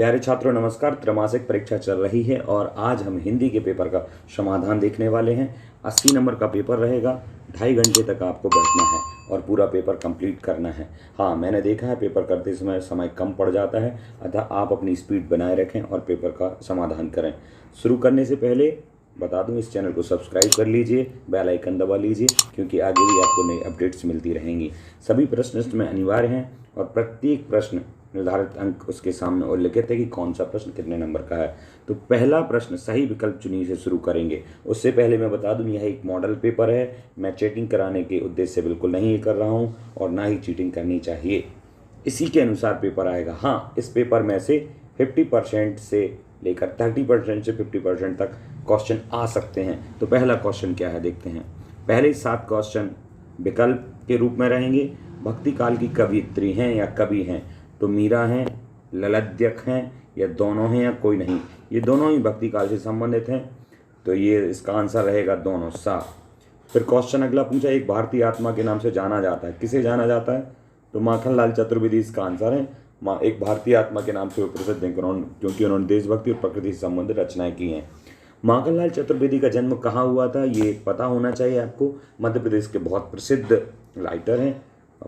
प्यारे छात्रों नमस्कार। त्रैमासिक परीक्षा चल रही है और आज हम हिंदी के पेपर का समाधान देखने वाले हैं। 80 नंबर का पेपर रहेगा। 2.5 घंटे तक आपको बैठना है और पूरा पेपर कंप्लीट करना है। हाँ, मैंने देखा है पेपर करते समय कम पड़ जाता है, अतः आप अपनी स्पीड बनाए रखें और पेपर का समाधान करें। शुरू करने से पहले बता दूं, इस चैनल को सब्सक्राइब कर लीजिए, बेल आइकन दबा लीजिए, क्योंकि आगे भी आपको नई अपडेट्स मिलती रहेंगी। सभी प्रश्न इसमें अनिवार्य हैं और प्रत्येक प्रश्न निर्धारित अंक उसके सामने उल्लिखित है कि कौन सा प्रश्न कितने नंबर का है। तो पहला प्रश्न सही विकल्प चुनिए से शुरू करेंगे। उससे पहले मैं बता दूं, यह एक मॉडल पेपर है। मैं चीटिंग कराने के उद्देश्य से बिल्कुल नहीं कर रहा हूं और ना ही चीटिंग करनी चाहिए। इसी के अनुसार पेपर आएगा। हाँ, इस पेपर में से 50% से लेकर 30% से 50% तक क्वेश्चन आ सकते हैं। तो पहला क्वेश्चन क्या है देखते हैं। पहले 7 क्वेश्चन विकल्प के रूप में रहेंगे। भक्ति काल की कवियत्री हैं या कवि हैं? तो मीरा हैं, ललद्यक हैं, या दोनों हैं या कोई नहीं? ये दोनों ही भक्ति काल से संबंधित हैं, तो ये इसका आंसर रहेगा दोनों, सा। फिर क्वेश्चन अगला पूछा, एक भारतीय आत्मा के नाम से जाना जाता है, किसे जाना जाता है? तो माखनलाल चतुर्वेदी इसका आंसर है। एक भारतीय आत्मा के नाम से वो प्रसिद्ध हैं क्योंकि उन्होंने देशभक्ति और प्रकृति से संबंधित रचनाएं की हैं। माखनलाल चतुर्वेदी का जन्म कहाँ हुआ था ये पता होना चाहिए आपको। मध्य प्रदेश के बहुत प्रसिद्ध राइटर हैं,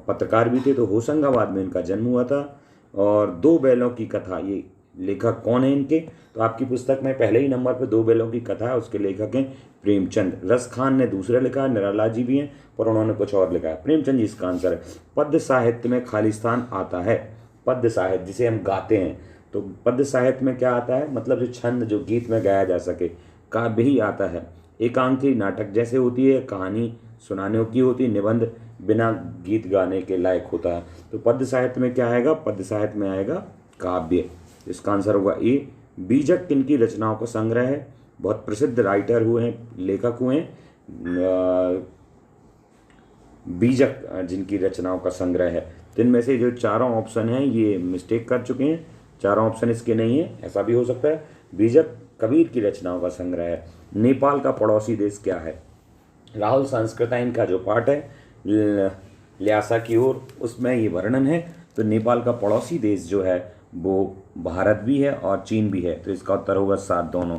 पत्रकार भी थे। तो होशंगाबाद में इनका जन्म हुआ था। और 2 बैलों की कथा, ये लेखक कौन है इनके? तो आपकी पुस्तक में पहले ही नंबर पर 2 बैलों की कथा है, उसके लेखक हैं प्रेमचंद। रस खान ने दूसरा लिखा है, निराला जी भी हैं पर उन्होंने कुछ और लिखा है। प्रेमचंद जी इसका आंसर है। पद्य साहित्य में खालिस्तान आता है। पद्य साहित्य जिसे हम गाते हैं, तो पद्य साहित्य में क्या आता है? मतलब जो छंद जो गीत में गाया जा सके, काव्य ही आता है। एकांकी नाटक जैसे होती है, कहानी सुनाने की होती है, निबंध बिना गीत गाने के लायक होता है। तो पद्य साहित्य में क्या आएगा? पद्य साहित्य में आएगा काव्य। इसका आंसर होगा ए। बीजक किनकी रचनाओं का संग्रह है? बहुत प्रसिद्ध राइटर हुए हैं, लेखक हुए हैं बीजक, जिनकी रचनाओं का संग्रह है। तो इनमें से जो चारों ऑप्शन हैं ये मिस्टेक कर चुके हैं, चारों ऑप्शन इसके नहीं है, ऐसा भी हो सकता है। बीजक कबीर की रचनाओं का संग्रह है। नेपाल का पड़ोसी देश क्या है? राहुल संस्कृतायन का जो पाठ है ल्यासा की ओर, उसमें ये वर्णन है। तो नेपाल का पड़ोसी देश जो है वो भारत भी है और चीन भी है। तो इसका उत्तर होगा 7 दोनों।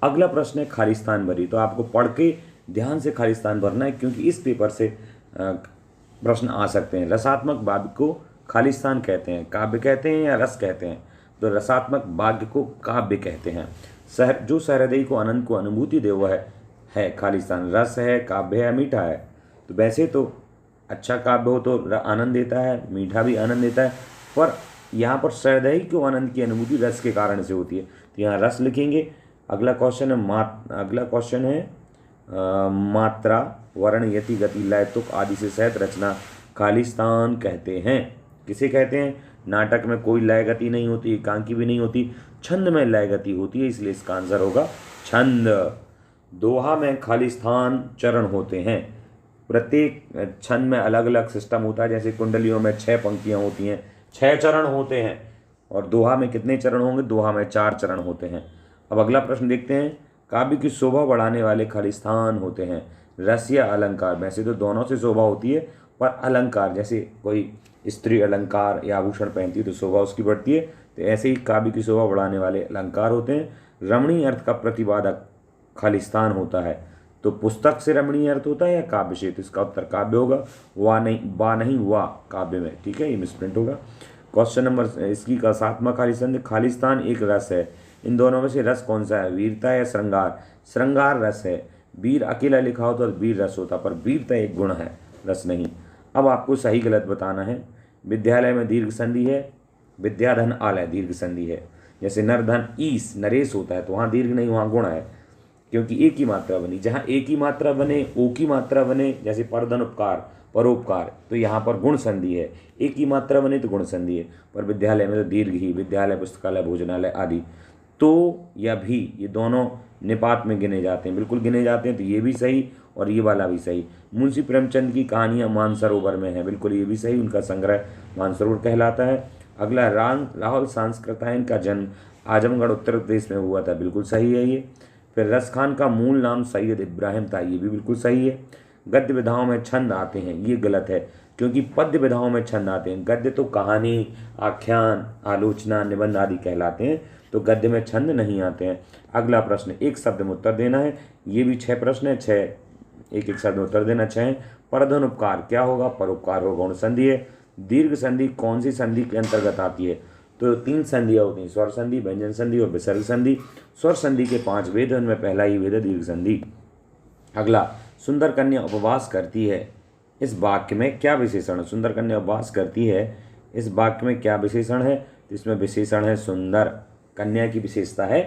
अगला प्रश्न है खालिस्तान भरी। तो आपको पढ़ के ध्यान से खालिस्तान भरना है, क्योंकि इस पेपर से प्रश्न आ सकते हैं। रसात्मक वाक्य को खालिस्तान कहते हैं, काव्य कहते हैं या रस कहते हैं? तो रसात्मक वाक्य को काव्य कहते हैं। जो सहृदय को आनंद को अनुभूति दे वह है खालिस्तान। रस है, काव्य है या मीठा है? तो वैसे तो अच्छा काव्य हो तो आनंद देता है, मीठा भी आनंद देता है, पर यहाँ पर सहृदय को आनंद की अनुभूति रस के कारण से होती है, तो यहाँ रस लिखेंगे। अगला क्वेश्चन है मात्रा, वर्ण, यति, गति, लय, तुक आदि से सहित रचना खालिस्तान कहते हैं। किसे कहते हैं? नाटक में कोई लय गति नहीं होती, एकांकी भी नहीं होती, छंद में लय गति होती है, इसलिए इसका आंसर होगा छंद। दोहा में खालिस्तान चरण होते हैं। प्रत्येक छंद में अलग अलग सिस्टम होता है। जैसे कुंडलियों में 6 पंक्तियां होती हैं, 6 चरण होते हैं। और दोहा में कितने चरण होंगे? दोहा में 4 चरण होते हैं। अब अगला प्रश्न देखते हैं। काव्य की शोभा बढ़ाने वाले खालिस्तान होते हैं। रस या अलंकार? वैसे तो दोनों से शोभा होती है, पर अलंकार जैसे कोई स्त्री अलंकार या आभूषण पहनती है तो शोभा उसकी बढ़ती है, तो ऐसे ही काव्य की शोभा बढ़ाने वाले अलंकार होते हैं। रमणीय अर्थ का प्रतिपादक खालिस्तान होता है। तो पुस्तक से रमणीय अर्थ होता है या काव्य से? तो इसका उत्तर काव्य होगा। वाह नहीं वाह काव्य में, ठीक है, ये मिसप्रिंट होगा। क्वेश्चन नंबर इसकी का 7वां खालिस्तान एक रस है। इन दोनों में से रस कौन सा है? वीरता या श्रृंगार? श्रृंगार रस है। वीर अकेला लिखा हो तो वीर रस होता, पर वीरता एक गुण है, रस नहीं। अब आपको सही गलत बताना है। विद्यालय में दीर्घ संधि है, विद्याधन आलय दीर्घ संधि है। जैसे नरधन ईस नरेश होता है, तो वहाँ दीर्घ नहीं, वहाँ गुण है, क्योंकि एक ही मात्रा बनी। जहाँ एक ही मात्रा बने, ओ की मात्रा बने, जैसे परधन उपकार, परोपकार, तो यहाँ पर गुण संधि है। एक ही मात्रा बने तो गुण संधि है। पर विद्यालय में तो दीर्घ ही, विद्यालय, पुस्तकालय, भोजनालय आदि। तो या भी, ये दोनों निपात में गिने जाते हैं, बिल्कुल गिने जाते हैं। तो ये भी सही और ये वाला भी सही। मुंशी प्रेमचंद की कहानियाँ मानसरोवर में है, बिल्कुल ये भी सही, उनका संग्रह मानसरोवर कहलाता है। अगला राहुल सांस्कृतायन का जन्म आजमगढ़ उत्तर प्रदेश में हुआ था, बिल्कुल सही है ये। फिर रस खान का मूल नाम सैयद इब्राहिम था, ये भी बिल्कुल सही है। गद्य विधाओं में छंद आते हैं, ये गलत है, क्योंकि पद्य विधाओं में छंद आते हैं। गद्य तो कहानी, आख्यान, आलोचना, निबंध आदि कहलाते हैं, तो गद्य में छंद नहीं आते हैं। अगला प्रश्न, एक शब्द में उत्तर देना है। ये भी 6 प्रश्न है, 6 एक शब्द में उत्तर देना 6। परधन उपकार क्या होगा? परोपकार होगा, गौण संधि है। दीर्घ संधि कौन सी संधि के अंतर्गत आती है? तो 3 संधियाँ होती हैं, स्वर संधि, व्यंजन संधि और विसर्ग संधि। स्वर संधि के 5 वेद, उनमें पहला ही वेद है दीर्घ संधि। अगला, सुंदर कन्या उपवास करती है, इस वाक्य में क्या विशेषण है? सुंदर कन्या उपवास करती है, इस वाक्य में क्या विशेषण है? तो इसमें विशेषण है सुंदर। कन्या की विशेषता है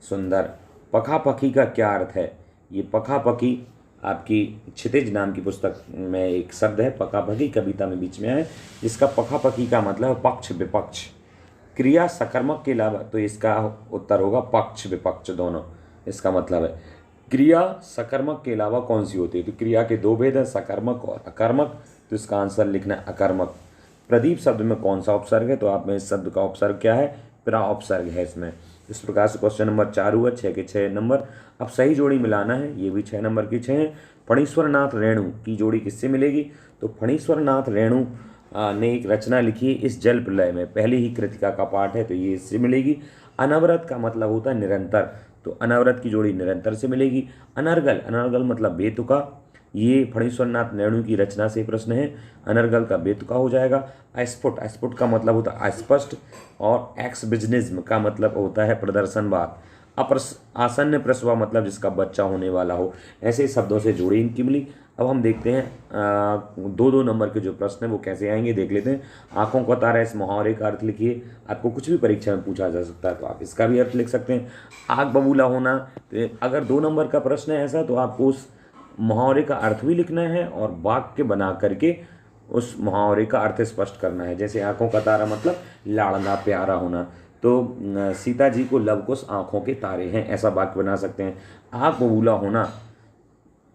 सुंदर। पखापखी का क्या अर्थ है? ये पखापखी आपकी क्षितिज नाम की पुस्तक में एक शब्द है, पखापखी कविता में बीच में है, जिसका पखापखी का मतलब पक्ष विपक्ष। क्रिया सकर्मक के अलावा, तो इसका उत्तर होगा पक्ष विपक्ष दोनों, इसका मतलब है। क्रिया सकर्मक के अलावा कौन सी होती है? तो क्रिया के 2 भेद हैं, सकर्मक और अकर्मक, तो इसका आंसर लिखना है अकर्मक। प्रदीप शब्द में कौन सा उपसर्ग है? तो आप में इस शब्द का उपसर्ग क्या है? प्रा उपसर्ग है इसमें। इस प्रकार से क्वेश्चन नंबर 4 हुआ, 6 के 6 नंबर। अब सही जोड़ी मिलाना है, ये भी 6 नंबर की 6 हैं। फणीश्वर नाथ रेणु की जोड़ी किससे मिलेगी? तो फणीश्वर नाथ रेणु ने एक रचना लिखी है इस जल प्रलय में, पहली ही कृतिका का पाठ है, तो ये इससे मिलेगी। अनवरत का मतलब होता है निरंतर, तो अनवरत की जोड़ी निरंतर से मिलेगी। अनर्गल, अनर्गल मतलब बेतुका, ये फणीश्वर नाथ रेणु की रचना से प्रश्न है, अनर्गल का बेतुका हो जाएगा। अस्फुट, अस्फुट का मतलब होता है अस्पष्ट, और एक्सबिजनिज्म का मतलब होता है प्रदर्शनवाद। आसन्न प्रसवा मतलब जिसका बच्चा होने वाला हो, ऐसे शब्दों से जोड़ी इनकी मिली। अब हम देखते हैं 2-2 नंबर के जो प्रश्न हैं वो कैसे आएंगे, देख लेते हैं। आंखों को तारा, इस मुहावरे का अर्थ लिखिए। आपको कुछ भी परीक्षा में पूछा जा सकता है, तो आप इसका भी अर्थ लिख सकते हैं। आग बबूला होना, तो अगर 2 नंबर का प्रश्न है ऐसा, तो आपको उस मुहावरे का अर्थ भी लिखना है और वाक्य बना करके उस मुहावरे का अर्थ स्पष्ट करना है। जैसे आंखों का तारा मतलब लाड़ना, प्यारा होना, तो सीता जी को लवकुश आंखों के तारे हैं, ऐसा वाक्य बना सकते हैं। आग बबूला होना,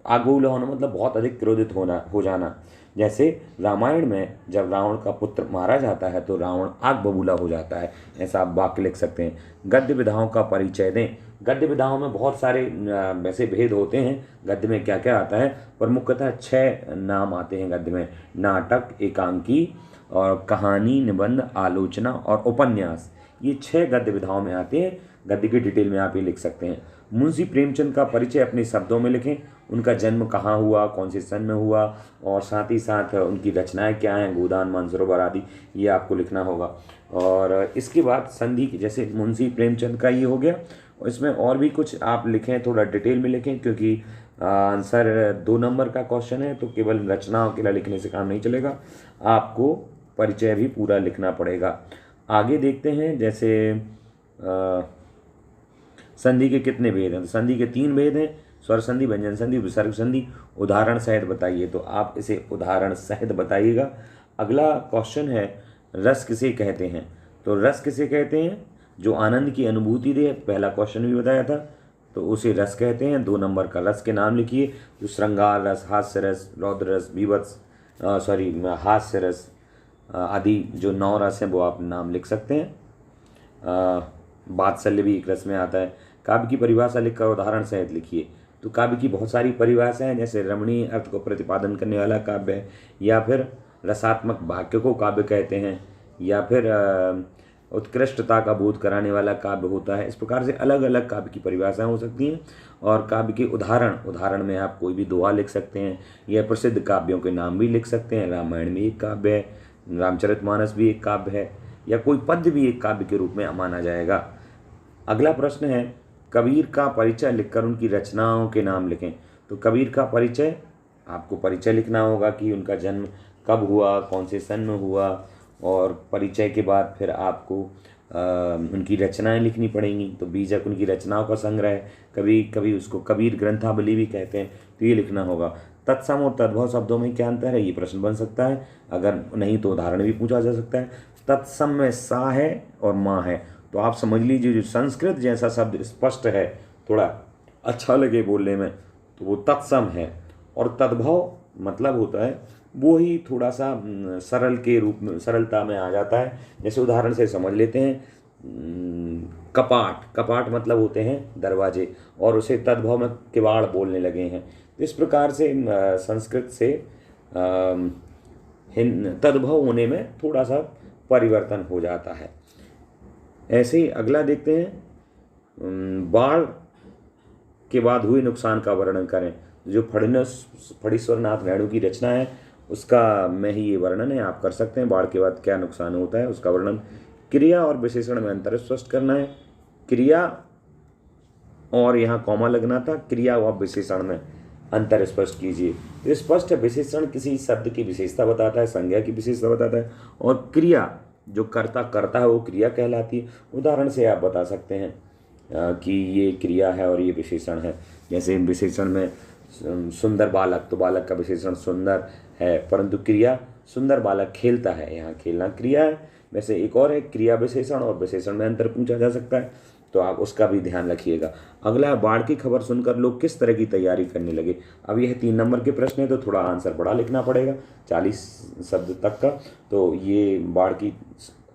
आग बबूला होना मतलब बहुत अधिक क्रोधित होना, हो जाना। जैसे रामायण में जब रावण का पुत्र मारा जाता है तो रावण आग बबूला हो जाता है, ऐसा आप वाक्य लिख सकते हैं। गद्य विधाओं का परिचय दें। गद्य विधाओं में बहुत सारे वैसे भेद होते हैं, गद्य में क्या क्या आता है, पर मुख्यतः 6 नाम आते हैं गद्य में। नाटक, एकांकी और कहानी, निबंध, आलोचना और उपन्यास, ये 6 गद्य विधाओं में आते हैं। गद्य की डिटेल में आप ये लिख सकते हैं। मुंशी प्रेमचंद का परिचय अपने शब्दों में लिखें। उनका जन्म कहाँ हुआ, कौन से सन में हुआ, और साथ ही साथ उनकी रचनाएं क्या हैं, गोदान, मानसरोवर आदि, ये आपको लिखना होगा। और इसके बाद संधि, जैसे मुंशी प्रेमचंद का ये हो गया, और इसमें और भी कुछ आप लिखें, थोड़ा डिटेल में लिखें, क्योंकि आंसर 2 नंबर का क्वेश्चन है, तो केवल रचनाओं के लिए लिखने से काम नहीं चलेगा, आपको परिचय भी पूरा लिखना पड़ेगा। आगे देखते हैं, जैसे संधि के कितने भेद हैं? तो संधि के 3 भेद हैं, स्वर संधि, व्यंजन संधि, विसर्ग संधि। उदाहरण सहित बताइए, तो आप इसे उदाहरण सहित बताइएगा। अगला क्वेश्चन है, रस किसे कहते हैं? तो रस किसे कहते हैं? जो आनंद की अनुभूति दे, पहला क्वेश्चन भी बताया था, तो उसे रस कहते हैं। 2 नंबर का रस के नाम लिखिए, जो श्रृंगार रस, हास्य रस, रौद्र रस, बीभत्स हास्य रस आदि जो 9 रस हैं वो आप नाम लिख सकते हैं। वात्सल्य भी एक रस में आता है। काव्य की परिभाषा लिखकर उदाहरण सहित लिखिए। तो काव्य की बहुत सारी परिभाषाएं हैं, जैसे रमणीय अर्थ को प्रतिपादन करने वाला काव्य है, या फिर रसात्मक वाक्य को काव्य कहते हैं, या फिर उत्कृष्टता का बोध कराने वाला काव्य होता है। इस प्रकार से अलग अलग काव्य की परिभाषाएं हो सकती हैं। और काव्य के उदाहरण में आप कोई भी दोहा लिख सकते हैं, या प्रसिद्ध काव्यों के नाम भी लिख सकते हैं। रामायण भी एक काव्य है, रामचरितमानस भी एक काव्य है, या कोई पद्य भी एक काव्य के रूप में माना जाएगा। अगला प्रश्न है, कबीर का परिचय लिखकर उनकी रचनाओं के नाम लिखें। तो कबीर का परिचय, आपको परिचय लिखना होगा कि उनका जन्म कब हुआ, कौन से सन में हुआ, और परिचय के बाद फिर आपको उनकी रचनाएं लिखनी पड़ेंगी। तो बीजक उनकी रचनाओं का संग्रह है, कभी कभी उसको कबीर ग्रंथावली भी कहते हैं, तो ये लिखना होगा। तत्सम और तद्भव शब्दों में क्या अंतर है, ये प्रश्न बन सकता है, अगर नहीं तो उदाहरण भी पूछा जा सकता है। तत्सम में सा है और माँ है, तो आप समझ लीजिए जो संस्कृत जैसा शब्द स्पष्ट है, थोड़ा अच्छा लगे बोलने में, तो वो तत्सम है। और तद्भव मतलब होता है वो ही थोड़ा सा सरल के रूप में, सरलता में आ जाता है। जैसे उदाहरण से समझ लेते हैं, कपाट, कपाट मतलब होते हैं दरवाजे, और उसे तद्भव में किवाड़ बोलने लगे हैं। तो इस प्रकार से संस्कृत से तद्भव होने में थोड़ा सा परिवर्तन हो जाता है। ऐसे ही अगला देखते हैं, बाढ़ के बाद हुए नुकसान का वर्णन करें। जो फणीश्वरनाथ नायडू की रचना है उसका में ही ये वर्णन है, आप कर सकते हैं। बाढ़ के बाद क्या नुकसान होता है उसका वर्णन। क्रिया और विशेषण में अंतर स्पष्ट करना है। क्रिया और यहाँ कॉमा लगना था, क्रिया और विशेषण में अंतर स्पष्ट कीजिए। तो स्पष्ट विशेषण किसी शब्द की विशेषता बताता है, संज्ञा की विशेषता बताता है, और क्रिया जो कर्ता करता है वो क्रिया कहलाती है। उदाहरण से आप बता सकते हैं कि ये क्रिया है और ये विशेषण है। जैसे विशेषण में सुंदर बालक, तो बालक का विशेषण सुंदर है, परंतु क्रिया सुंदर बालक खेलता है, यहाँ खेलना क्रिया है। वैसे एक और है क्रिया विशेषण, और विशेषण में अंतर पूछा जा सकता है, तो आप उसका भी ध्यान रखिएगा। अगला है, बाढ़ की खबर सुनकर लोग किस तरह की तैयारी करने लगे। अब यह 3 नंबर के प्रश्न है, तो थोड़ा आंसर बड़ा लिखना पड़ेगा, 40 शब्द तक का। तो ये बाढ़ की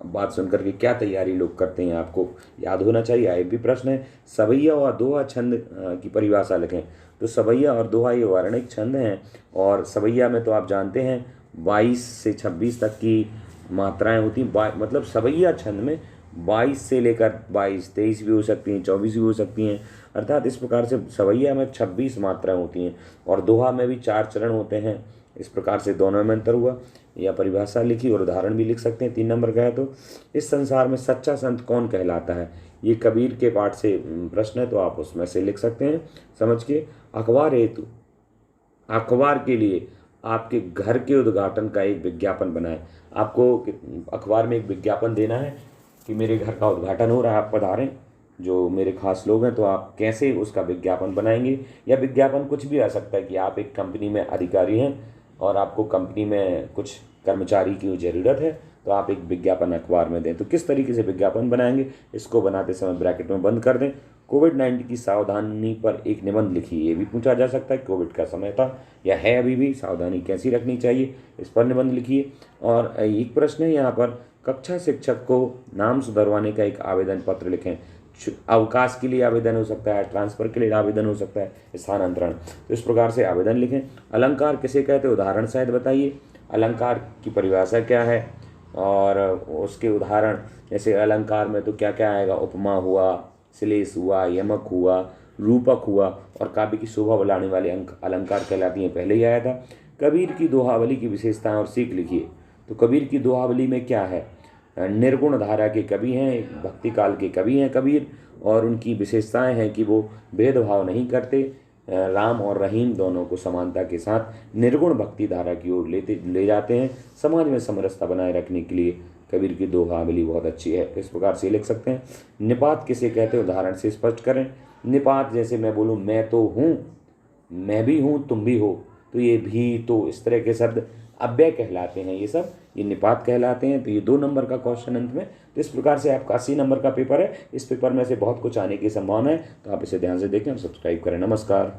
बात सुनकर के क्या तैयारी लोग करते हैं आपको याद होना चाहिए। आए भी प्रश्न है, सवैया और दोहा छंद की परिभाषा लिखें। तो सवैया और दोहा ये वार्णिक छंद हैं, और सवैया में तो आप जानते हैं 22 से 26 तक की मात्राएं होती हैं। मतलब सवैया छंद में 22 से लेकर 22, 23 भी हो सकती हैं, 24 भी हो सकती हैं। अर्थात इस प्रकार से सवैया में 26 मात्राएं होती हैं, और दोहा में भी 4 चरण होते हैं। इस प्रकार से दोनों में अंतर हुआ। या परिभाषा लिखी और उदाहरण भी लिख सकते हैं। 3 नंबर का है, तो इस संसार में सच्चा संत कौन कहलाता है। ये कबीर के पाठ से प्रश्न है, तो आप उसमें से लिख सकते हैं समझ के। अखबार हेतु, अखबार के लिए आपके घर के उद्घाटन का एक विज्ञापन बनाएं। आपको अखबार में एक विज्ञापन देना है कि मेरे घर का उद्घाटन हो रहा है, आप पधारें, जो मेरे खास लोग हैं। तो आप कैसे उसका विज्ञापन बनाएंगे, या विज्ञापन कुछ भी आ सकता है कि आप एक कंपनी में अधिकारी हैं और आपको कंपनी में कुछ कर्मचारी की ज़रूरत है, तो आप एक विज्ञापन अखबार में दें। तो किस तरीके से विज्ञापन बनाएंगे, इसको बनाते समय ब्रैकेट में बंद कर दें। कोविड-19 की सावधानी पर एक निबंध लिखिए। ये भी पूछा जा सकता है, कोविड का समय था या है अभी भी, सावधानी कैसी रखनी चाहिए, इस पर निबंध लिखिए। और एक प्रश्न है यहाँ पर, कक्षा शिक्षक को नाम सुधरवाने का एक आवेदन पत्र लिखें। अवकाश के लिए आवेदन हो सकता है, ट्रांसफ़र के लिए आवेदन हो सकता है, स्थानांतरण। तो इस प्रकार से आवेदन लिखें। अलंकार किसे कहते हैं, उदाहरण शायद बताइए। अलंकार की परिभाषा क्या है और उसके उदाहरण, जैसे अलंकार में तो क्या क्या आएगा, उपमा हुआ, श्लेष हुआ, यमक हुआ, रूपक हुआ, और काव्य की शोभा बढ़ाने वाले अलंकार कहलाती हैं, पहले ही आया था। कबीर की दोहावली की विशेषताएं और सीख लिखिए। तो कबीर की दोहावली में क्या है, निर्गुण धारा के कवि हैं, भक्ति काल के कवि हैं कबीर, और उनकी विशेषताएं हैं कि वो भेदभाव नहीं करते, राम और रहीम दोनों को समानता के साथ निर्गुण भक्ति धारा की ओर ले जाते हैं। समाज में समरसता बनाए रखने के लिए कबीर की दोहावली बहुत अच्छी है। इस प्रकार से लिख सकते हैं। निपात किसे कहते हैं, उदाहरण से स्पष्ट करें। निपात, जैसे मैं बोलूँ मैं तो हूँ, मैं भी हूँ, तुम भी हो, तो ये भी, तो, इस तरह के शब्द अव्यय कहलाते हैं, ये सब ये निपात कहलाते हैं। तो ये 2 नंबर का क्वेश्चन अंत में। तो इस प्रकार से आपका 80 नंबर का पेपर है। इस पेपर में से बहुत कुछ आने की संभावना है, तो आप इसे ध्यान से देखें और सब्सक्राइब करें। नमस्कार।